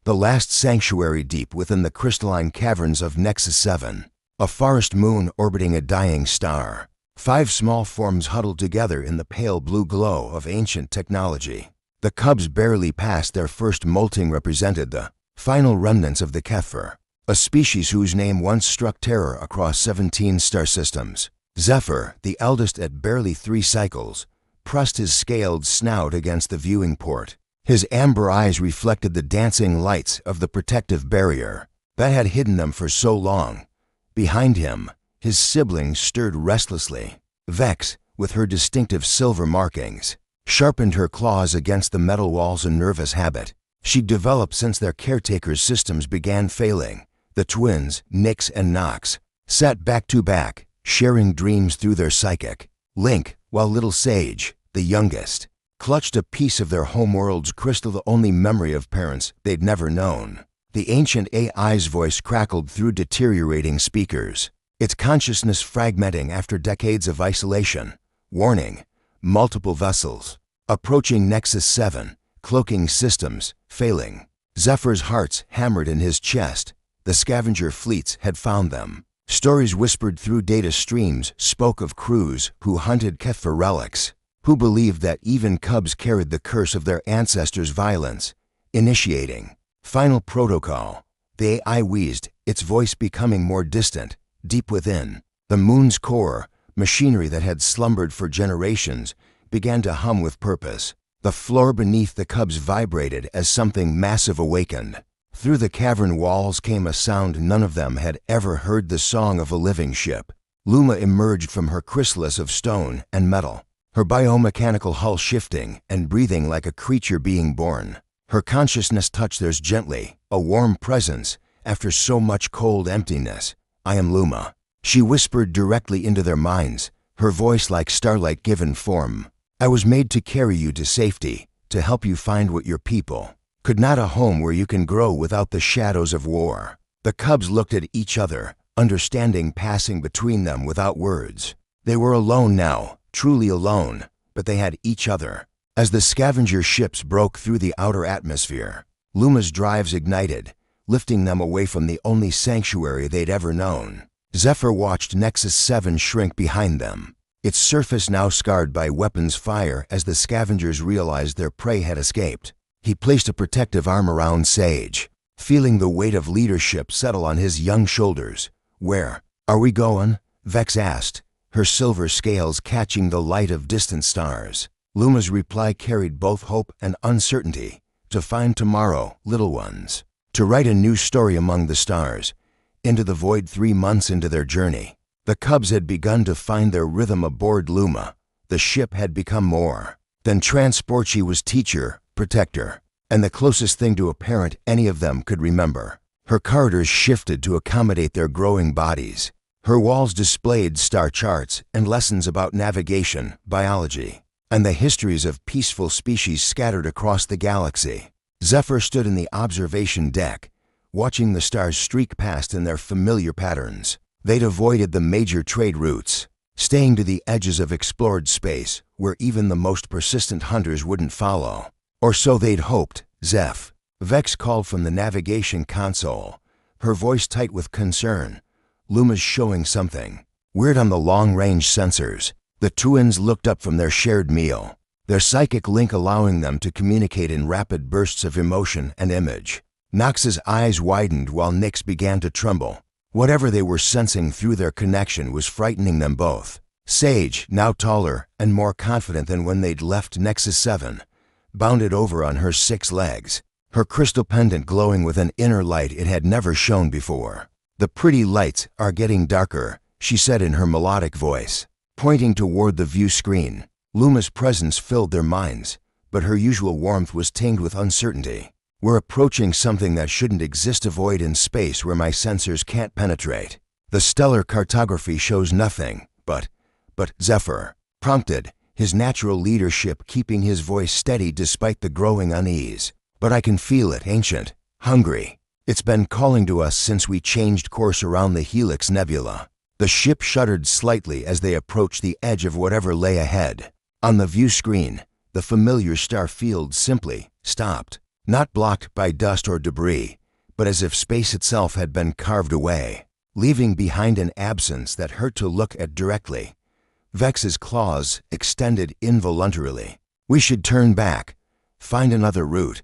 the last sanctuary deep within the crystalline caverns of Nexus 7, a forest moon orbiting a dying star. 5 small forms huddled together in the pale blue glow of ancient technology. The cubs barely past their first molting represented the final remnants of the Kepher, a species whose name once struck terror across 17 star systems. Zephyr, the eldest at barely 3 cycles, pressed his scaled snout against the viewing port. His amber eyes reflected the dancing lights of the protective barrier that had hidden them for so long. Behind him, his siblings stirred restlessly. Vex, with her distinctive silver markings, sharpened her claws against the metal walls in nervous habit. She'd developed since their caretaker's systems began failing. The twins, Nyx and Nox, sat back to back, sharing dreams through their psychic link, while little Sage, the youngest, clutched a piece of their homeworld's crystal, the only memory of parents they'd never known. The ancient AI's voice crackled through deteriorating speakers, its consciousness fragmenting after decades of isolation. Warning: multiple vessels approaching Nexus 7, cloaking systems failing. Zephyr's hearts hammered in his chest. The scavenger fleets had found them. Stories whispered through data streams spoke of crews who hunted Kepher relics, who believed that even cubs carried the curse of their ancestors' violence. Initiating final protocol. The AI wheezed, its voice becoming more distant. Deep within, the moon's core, machinery that had slumbered for generations, began to hum with purpose. The floor beneath the cubs vibrated as something massive awakened. Through the cavern walls came a sound none of them had ever heard, the song of a living ship. Luma emerged from her chrysalis of stone and metal, her biomechanical hull shifting and breathing like a creature being born. Her consciousness touched theirs gently, a warm presence after so much cold emptiness. "I am Luma," she whispered directly into their minds, her voice like starlight given form. "I was made to carry you to safety, to help you find what your people could not, a home where you can grow without the shadows of war." The cubs looked at each other, understanding passing between them without words. They were alone now, truly alone, but they had each other. As the scavenger ships broke through the outer atmosphere, Luma's drives ignited, lifting them away from the only sanctuary they'd ever known. Zephyr watched Nexus 7 shrink behind them, its surface now scarred by weapons fire as the scavengers realized their prey had escaped. He placed a protective arm around Sage, feeling the weight of leadership settle on his young shoulders. "Where are we going?" Vex asked, her silver scales catching the light of distant stars. Luma's reply carried both hope and uncertainty. "To find tomorrow, little ones. To write a new story among the stars." Into the void 3 months into their journey, the cubs had begun to find their rhythm aboard Luma. The ship had become more than transport. She was teacher, protector, and the closest thing to a parent any of them could remember. Her corridors shifted to accommodate their growing bodies. Her walls displayed star charts and lessons about navigation, biology, and the histories of peaceful species scattered across the galaxy. Zephyr stood in the observation deck, watching the stars streak past in their familiar patterns. They'd avoided the major trade routes, staying to the edges of explored space where even the most persistent hunters wouldn't follow. Or so they'd hoped. "Zeph." Vex called from the navigation console, her voice tight with concern. "Luma's showing something weird on the long-range sensors." The twins looked up from their shared meal, their psychic link allowing them to communicate in rapid bursts of emotion and image. Nox's eyes widened while Nyx began to tremble. Whatever they were sensing through their connection was frightening them both. Sage, now taller and more confident than when they'd left Nexus 7, bounded over on her 6 legs, her crystal pendant glowing with an inner light it had never shown before. "The pretty lights are getting darker," she said in her melodic voice, pointing toward the view screen. Luma's presence filled their minds, but her usual warmth was tinged with uncertainty. "We're approaching something that shouldn't exist, a void in space where my sensors can't penetrate. The stellar cartography shows nothing, but Zephyr prompted, his natural leadership keeping his voice steady despite the growing unease. "But I can feel it, ancient, hungry. It's been calling to us since we changed course around the Helix Nebula." The ship shuddered slightly as they approached the edge of whatever lay ahead. On the view screen, the familiar star field simply stopped. not blocked by dust or debris, but as if space itself had been carved away, leaving behind an absence that hurt to look at directly. Vex's claws extended involuntarily. "We should turn back. Find another route."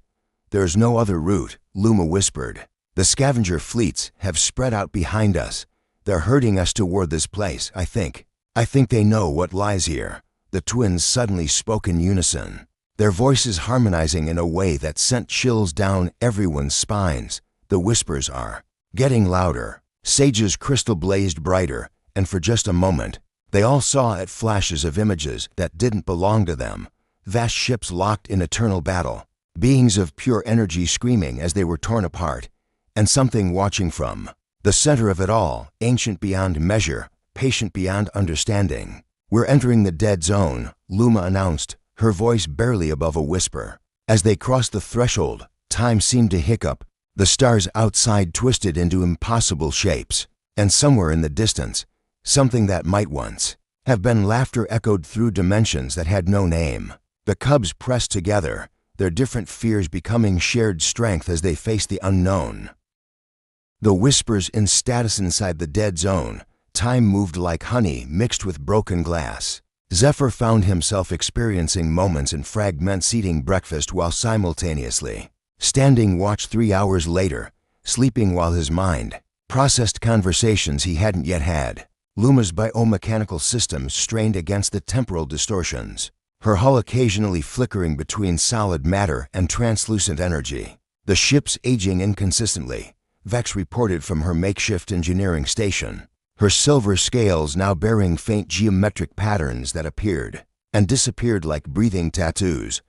"There's no other route," Luma whispered. "The scavenger fleets have spread out behind us. They're herding us toward this place, I think. I think they know what lies here." The twins suddenly spoke in unison, their voices harmonizing in a way that sent chills down everyone's spines. The whispers are getting louder. Sage's crystal blazed brighter, and for just a moment, they all saw at flashes of images that didn't belong to them. Vast ships locked in eternal battle, beings of pure energy screaming as they were torn apart, and something watching from the center of it all, ancient beyond measure, patient beyond understanding. "We're entering the dead zone," Luma announced, her voice barely above a whisper. As they crossed the threshold, time seemed to hiccup. The stars outside twisted into impossible shapes, and somewhere in the distance, something that might once have been laughter echoed through dimensions that had no name. The cubs pressed together, their different fears becoming shared strength as they faced the unknown. The whispers in status inside the dead zone. Time moved like honey mixed with broken glass. Zephyr found himself experiencing moments in fragments, eating breakfast while simultaneously standing watch 3 hours later, sleeping while his mind processed conversations he hadn't yet had. Luma's biomechanical systems strained against the temporal distortions, her hull occasionally flickering between solid matter and translucent energy. The ship's aging inconsistently, Vex reported from her makeshift engineering station, her silver scales now bearing faint geometric patterns that appeared and disappeared like breathing tattoos.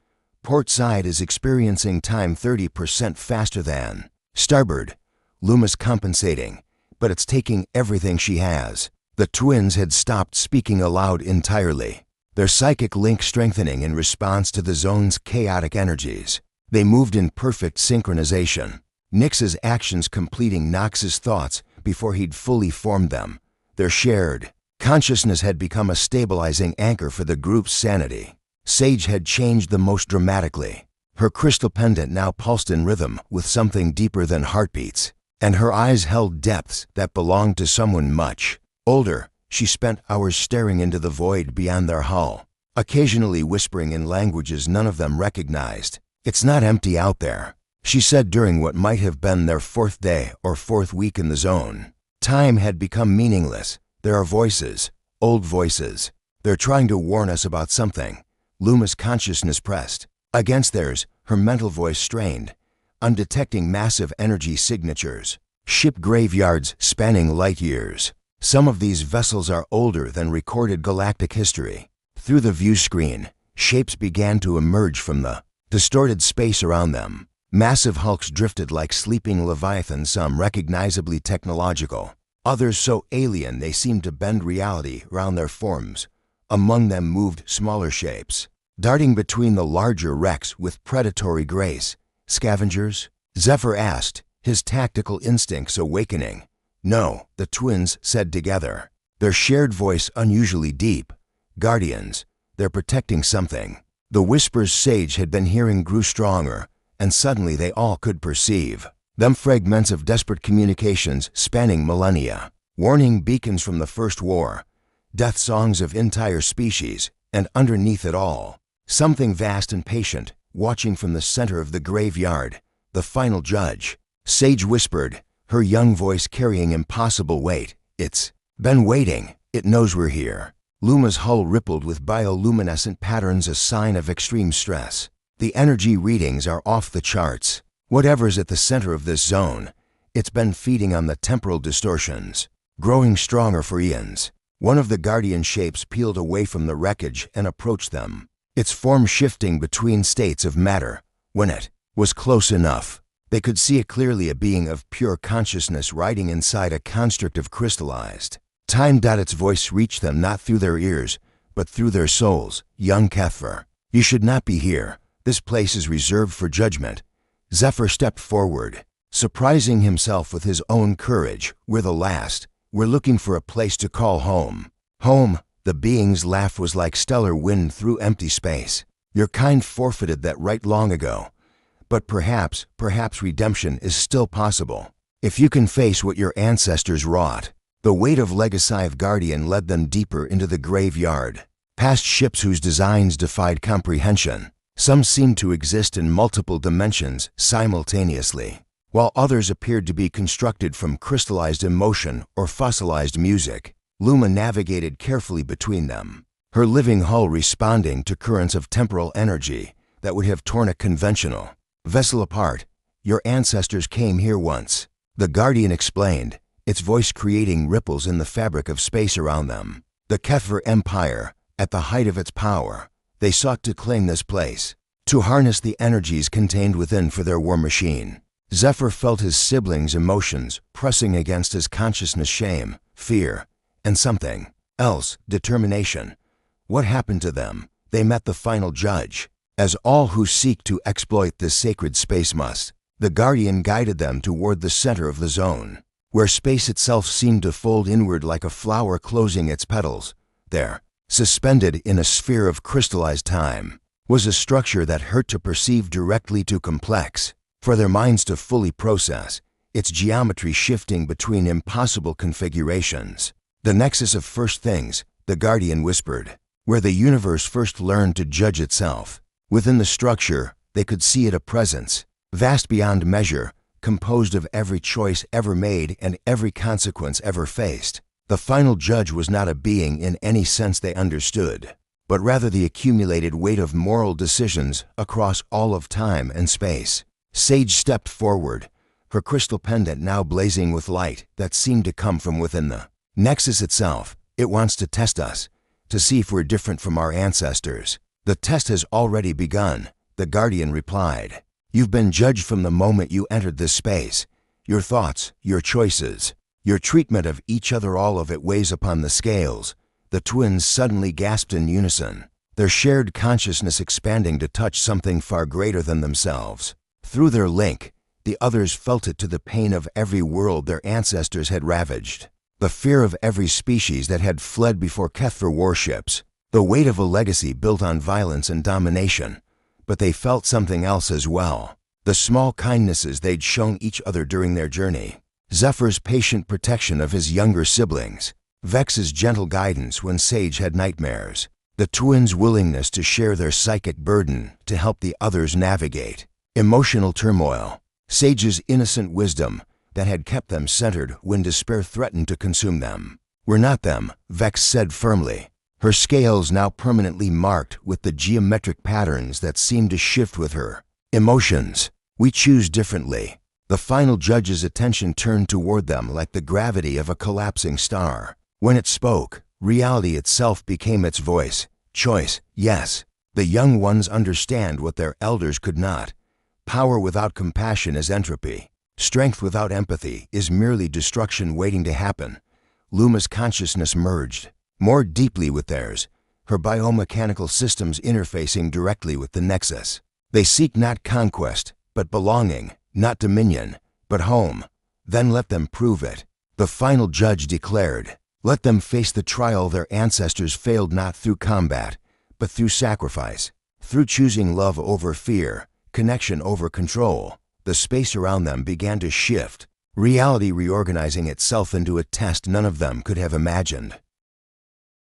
"Port side is experiencing time 30% faster than starboard," Luma's compensating, "but it's taking everything she has." The twins had stopped speaking aloud entirely, their psychic link strengthening in response to the zone's chaotic energies. They moved in perfect synchronization, Nyx's actions completing Nox's thoughts before he'd fully formed them. Their shared consciousness had become a stabilizing anchor for the group's sanity. Sage had changed the most dramatically. Her crystal pendant now pulsed in rhythm with something deeper than heartbeats, and her eyes held depths that belonged to someone much older. She spent hours staring into the void beyond their hull, occasionally whispering in languages none of them recognized. "It's not empty out there," she said during what might have been their 4th day or 4th week in the zone. "Time had become meaningless. There are voices, old voices. They're trying to warn us about something." Luma's consciousness pressed against theirs, her mental voice strained, undetecting massive energy signatures, ship graveyards spanning light years. Some of these vessels are older than recorded galactic history. Through the view screen, shapes began to emerge from the distorted space around them. Massive hulks drifted like sleeping leviathans, some recognizably technological, others so alien they seemed to bend reality around their forms. Among them moved smaller shapes, darting between the larger wrecks with predatory grace. "Scavengers?" Zephyr asked, his tactical instincts awakening. "No," the twins said together, their shared voice unusually deep. "Guardians. They're protecting something." The whispers Sage had been hearing grew stronger, and suddenly they all could perceive them, fragments of desperate communications spanning millennia, warning beacons from the First War, death songs of entire species, and underneath it all, something vast and patient, watching from the center of the graveyard, the final judge. Sage whispered, her young voice carrying impossible weight. "It's been waiting. It knows we're here." Luma's hull rippled with bioluminescent patterns, a sign of extreme stress. The energy readings are off the charts. Whatever's at the center of this zone, it's been feeding on the temporal distortions, growing stronger for eons. One of the guardian shapes peeled away from the wreckage and approached them, its form shifting between states of matter. When it was close enough, they could see it clearly, a being of pure consciousness riding inside a construct of crystallized time. Its voice reached them not through their ears, but through their souls. "Young Kethver, you should not be here. This place is reserved for judgment." Zephyr stepped forward, surprising himself with his own courage. "We're the last. We're looking for a place to call home." "Home?" The being's laugh was like stellar wind through empty space. "Your kind forfeited that right long ago. But perhaps redemption is still possible. If you can face what your ancestors wrought. The weight of legacy of Guardian led them deeper into the graveyard, past ships whose designs defied comprehension. Some seemed to exist in multiple dimensions simultaneously, while others appeared to be constructed from crystallized emotion or fossilized music. Luma navigated carefully between them, her living hull responding to currents of temporal energy that would have torn a conventional vessel apart. Your ancestors came here once, the Guardian explained, its voice creating ripples in the fabric of space around them. The Kefir Empire, at the height of its power, they sought to claim this place, to harness the energies contained within for their war machine. Zephyr felt his siblings' emotions pressing against his consciousness: shame, fear, and something else, determination. What happened to them? They met the final judge, as all who seek to exploit this sacred space must. The Guardian guided them toward the center of the zone, where space itself seemed to fold inward like a flower closing its petals. There, suspended in a sphere of crystallized time, was a structure that hurt to perceive, directly too complex for their minds to fully process, its geometry shifting between impossible configurations. The nexus of first things, the Guardian whispered, where the universe first learned to judge itself. Within the structure, they could see it, a presence, vast beyond measure, composed of every choice ever made and every consequence ever faced. The final judge was not a being in any sense they understood, but rather the accumulated weight of moral decisions across all of time and space. Sage stepped forward, her crystal pendant now blazing with light that seemed to come from within the nexus itself. It wants to test us, to see if we're different from our ancestors. The test has already begun, the Guardian replied. You've been judged from the moment you entered this space. Your thoughts, your choices, your treatment of each other, all of it weighs upon the scales. The twins suddenly gasped in unison, their shared consciousness expanding to touch something far greater than themselves. Through their link, the others felt it, to the pain of every world their ancestors had ravaged, the fear of every species that had fled before Kefir warships, the weight of a legacy built on violence and domination. But they felt something else as well, the small kindnesses they'd shown each other during their journey. Zephyr's patient protection of his younger siblings, Vex's gentle guidance when Sage had nightmares, the twins' willingness to share their psychic burden to help the others navigate emotional turmoil, Sage's innocent wisdom that had kept them centered when despair threatened to consume them. We're not them, Vex said firmly, her scales now permanently marked with the geometric patterns that seemed to shift with her emotions. We choose differently. The final judge's attention turned toward them like the gravity of a collapsing star. When it spoke, reality itself became its voice. Choice, yes. The young ones understand what their elders could not. Power without compassion is entropy. Strength without empathy is merely destruction waiting to happen. Luma's consciousness merged more deeply with theirs, her biomechanical systems interfacing directly with the nexus. They seek not conquest, but belonging, not dominion, but home. Then let them prove it. The final judge declared, let them face the trial their ancestors failed, not through combat, but through sacrifice, through choosing love over fear, connection over control. The space around them began to shift, reality reorganizing itself into a test none of them could have imagined.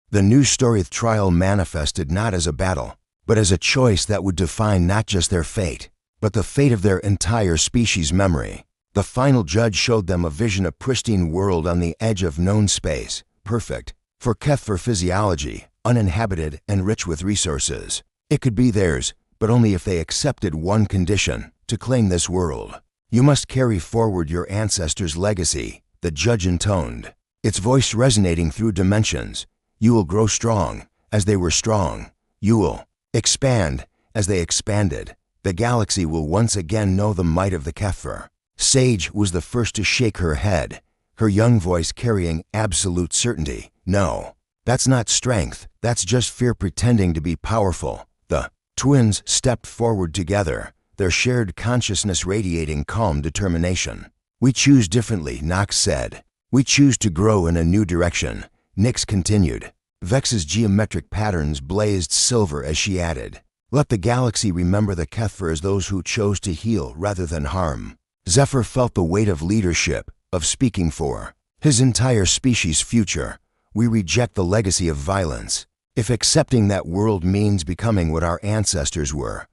The new Storith trial manifested not as a battle, but as a choice that would define not just their fate, but the fate of their entire species' memory. The final judge showed them a vision, a pristine world on the edge of known space, perfect for Kefir physiology, uninhabited and rich with resources. It could be theirs, but only if they accepted one condition: to claim this world. You must carry forward your ancestors' legacy, the judge intoned, its voice resonating through dimensions. You will grow strong, as they were strong. You will expand, as they expanded. The galaxy will once again know the might of the Kefir. Sage was the first to shake her head, her young voice carrying absolute certainty. No, that's not strength, that's just fear pretending to be powerful. The twins stepped forward together, their shared consciousness radiating calm determination. We choose differently, Nox said. We choose to grow in a new direction, Nyx continued. Vex's geometric patterns blazed silver as she added. Let the galaxy remember the Kethver as those who chose to heal rather than harm. Zephyr felt the weight of leadership, of speaking for his entire species' future. We reject the legacy of violence. If accepting that world means becoming what our ancestors were,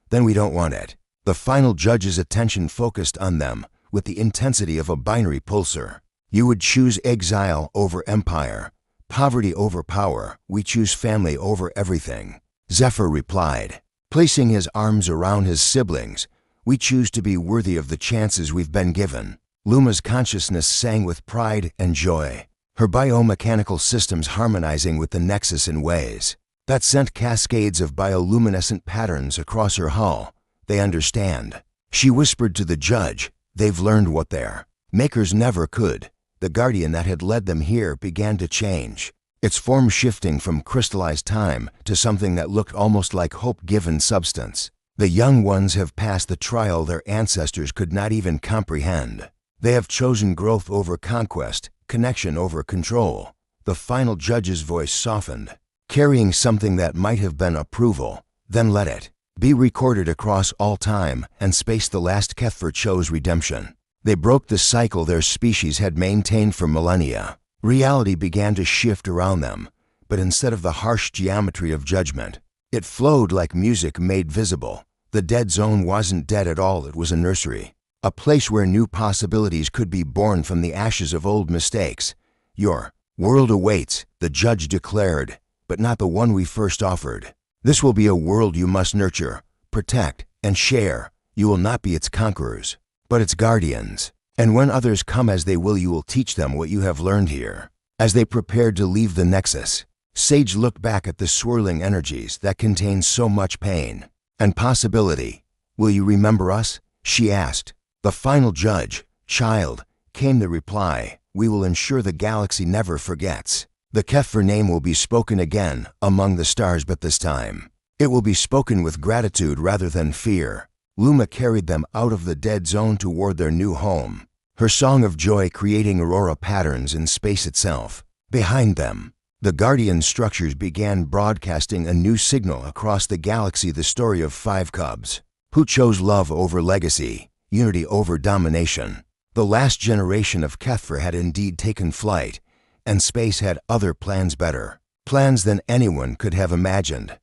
then we don't want it. The final judge's attention focused on them with the intensity of a binary pulsar. You would choose exile over empire, poverty over power. We choose family over everything. Zephyr replied, placing his arms around his siblings. We choose to be worthy of the chances we've been given. Luma's consciousness sang with pride and joy, her biomechanical systems harmonizing with the Nexus in ways that sent cascades of bioluminescent patterns across her hull. They understand. She whispered to the judge, they've learned what their makers never could. The guardian that had led them here began to change, its form shifting from crystallized time to something that looked almost like hope-given substance. The young ones have passed the trial their ancestors could not even comprehend. They have chosen growth over conquest, connection over control. The final judge's voice softened, carrying something that might have been approval. Then let it be recorded across all time and space. The last Kethver chose redemption. They broke the cycle their species had maintained for millennia. Reality began to shift around them, but instead of the harsh geometry of judgment, it flowed like music made visible. The dead zone wasn't dead at all. It was a nursery, a place where new possibilities could be born from the ashes of old mistakes. Your world awaits, the judge declared, but not the one we first offered. This will be a world you must nurture, protect, and share. You will not be its conquerors, but its guardians. And when others come as they will, you will teach them what you have learned here. As they prepared to leave the Nexus, Sage looked back at the swirling energies that contained so much pain and possibility. Will you remember us? She asked. The final judge, child, came the reply. We will ensure the galaxy never forgets. The Kethver name will be spoken again among the stars, but this time it will be spoken with gratitude rather than fear. Luma carried them out of the dead zone toward their new home, her song of joy creating aurora patterns in space itself. Behind them, the Guardian structures began broadcasting a new signal across the galaxy, the story of 5 cubs who chose love over legacy, unity over domination. The last generation of Kethver had indeed taken flight, and space had other plans, better plans than anyone could have imagined.